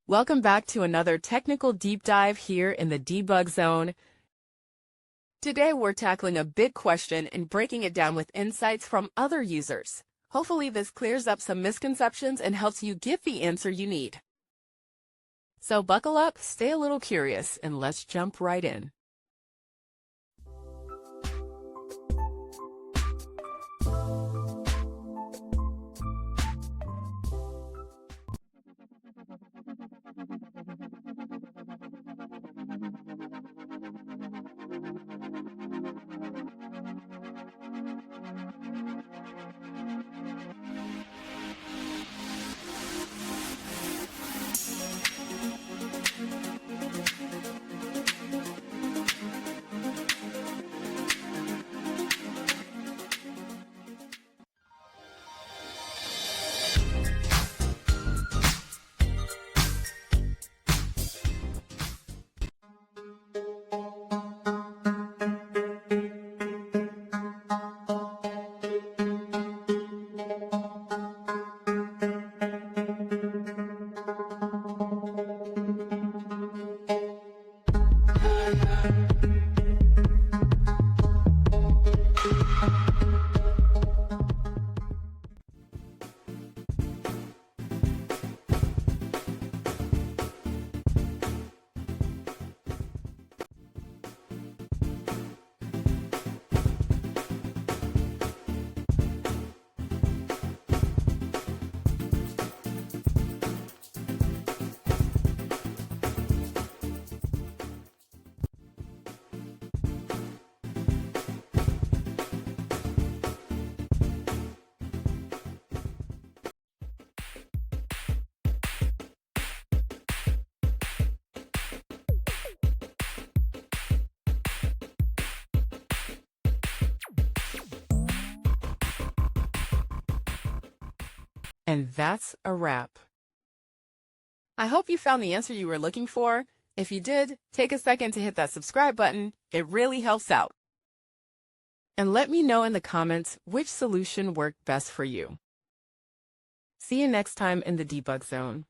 Welcome back to another technical deep dive here in the debug zone. Today we're tackling a big question and breaking it down with insights from other users. Hopefully this clears up some misconceptions and helps you get the answer you need. So buckle up, stay a little curious, and let's jump right in. And that's a wrap. I hope you found the answer you were looking for. If you did, take a second to hit that subscribe button. It really helps out. And let me know in the comments which solution worked best for you. See you next time in the debug zone.